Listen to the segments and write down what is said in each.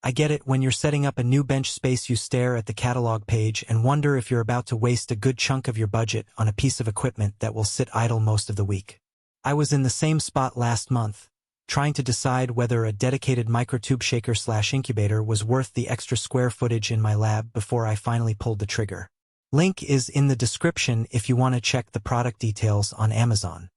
I get it. When you're setting up a new bench space, you stare at the catalog page and wonder if you're about to waste a good chunk of your budget on a piece of equipment that will sit idle most of the week. I was in the same spot last month, trying to decide whether a dedicated microtube shaker/incubator was worth the extra square footage in my lab before I finally pulled the trigger. Link is in the description if you want to check the product details on Amazon.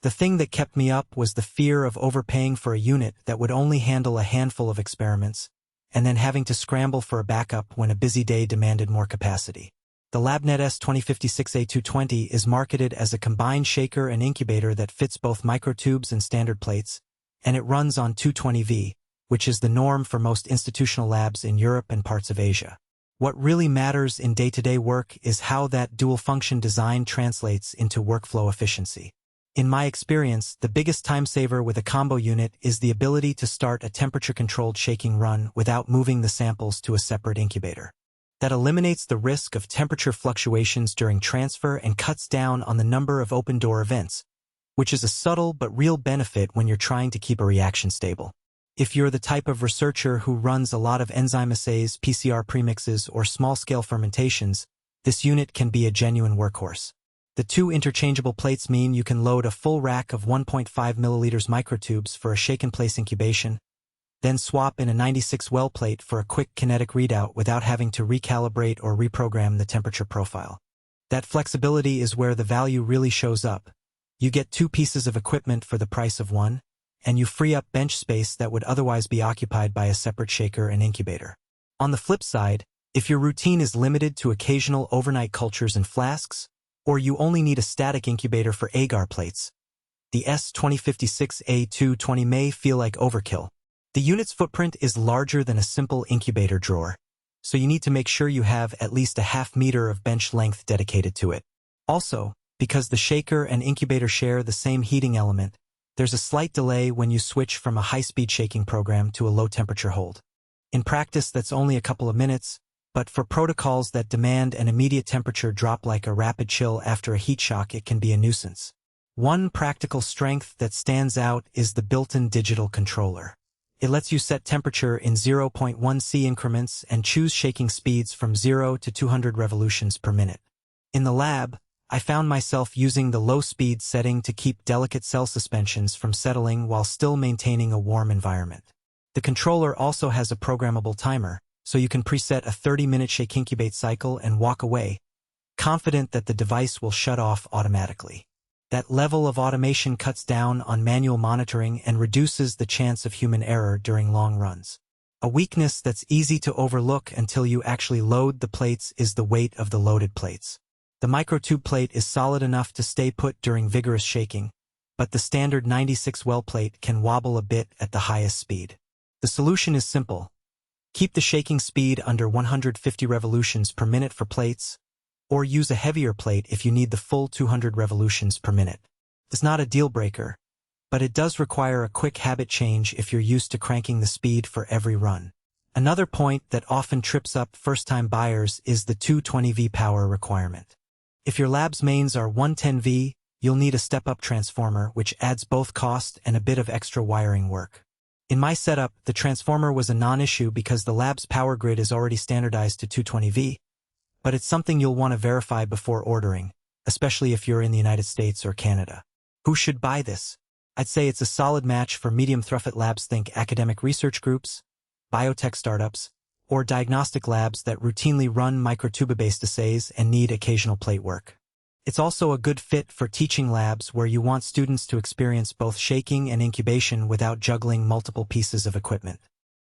The thing that kept me up was the fear of overpaying for a unit that would only handle a handful of experiments, and then having to scramble for a backup when a busy day demanded more capacity. The Labnet S2056A 220 is marketed as a combined shaker and incubator that fits both microtubes and standard plates, and it runs on 220V, which is the norm for most institutional labs in Europe and parts of Asia. What really matters in day-to-day work is how that dual-function design translates into workflow efficiency. In my experience, the biggest time saver with a combo unit is the ability to start a temperature-controlled shaking run without moving the samples to a separate incubator. That eliminates the risk of temperature fluctuations during transfer and cuts down on the number of open-door events, which is a subtle but real benefit when you're trying to keep a reaction stable. If you're the type of researcher who runs a lot of enzyme assays, PCR premixes, or small-scale fermentations, this unit can be a genuine workhorse. The two interchangeable plates mean you can load a full rack of 1.5 milliliters microtubes for a shake-and-place incubation, then swap in a 96-well plate for a quick kinetic readout without having to recalibrate or reprogram the temperature profile. That flexibility is where the value really shows up. You get two pieces of equipment for the price of one, and you free up bench space that would otherwise be occupied by a separate shaker and incubator. On the flip side, if your routine is limited to occasional overnight cultures and flasks, or you only need a static incubator for agar plates, the S2056A 220 may feel like overkill. The unit's footprint is larger than a simple incubator drawer, so you need to make sure you have at least a half-meter of bench length dedicated to it. Also, because the shaker and incubator share the same heating element, there's a slight delay when you switch from a high-speed shaking program to a low-temperature hold. In practice, that's only a couple of minutes, but for protocols that demand an immediate temperature drop like a rapid chill after a heat shock, it can be a nuisance. One practical strength that stands out is the built-in digital controller. It lets you set temperature in 0.1 C increments and choose shaking speeds from 0 to 200 revolutions per minute. In the lab, I found myself using the low-speed setting to keep delicate cell suspensions from settling while still maintaining a warm environment. The controller also has a programmable timer, so you can preset a 30-minute shake incubate cycle and walk away, confident that the device will shut off automatically. That level of automation cuts down on manual monitoring and reduces the chance of human error during long runs. A weakness that's easy to overlook until you actually load the plates is the weight of the loaded plates. The microtube plate is solid enough to stay put during vigorous shaking, but the standard 96-well plate can wobble a bit at the highest speed. The solution is simple. Keep the shaking speed under 150 revolutions per minute for plates, or use a heavier plate if you need the full 200 revolutions per minute. It's not a deal breaker, but it does require a quick habit change if you're used to cranking the speed for every run. Another point that often trips up first-time buyers is the 220V power requirement. If your lab's mains are 110V, you'll need a step-up transformer, which adds both cost and a bit of extra wiring work. In my setup, the transformer was a non-issue because the lab's power grid is already standardized to 220V, but it's something you'll want to verify before ordering, especially if you're in the United States or Canada. Who should buy this? I'd say it's a solid match for medium throughput labs. Think academic research groups, biotech startups, or diagnostic labs that routinely run microtube-based assays and need occasional plate work. It's also a good fit for teaching labs where you want students to experience both shaking and incubation without juggling multiple pieces of equipment.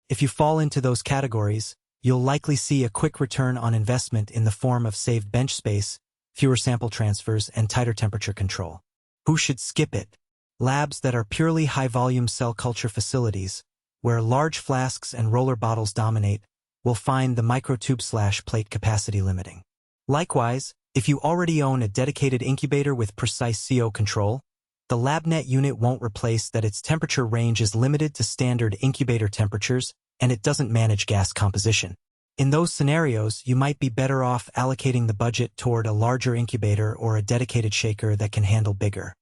If you fall into those categories, you'll likely see a quick return on investment in the form of saved bench space, fewer sample transfers, and tighter temperature control. Who should skip it? Labs that are purely high-volume cell culture facilities, where large flasks and roller bottles dominate, will find the microtube/plate capacity limiting. Likewise, if you already own a dedicated incubator with precise CO control, the Labnet unit won't replace that. Its temperature range is limited to standard incubator temperatures, and it doesn't manage gas composition. In those scenarios, you might be better off allocating the budget toward a larger incubator or a dedicated shaker that can handle bigger,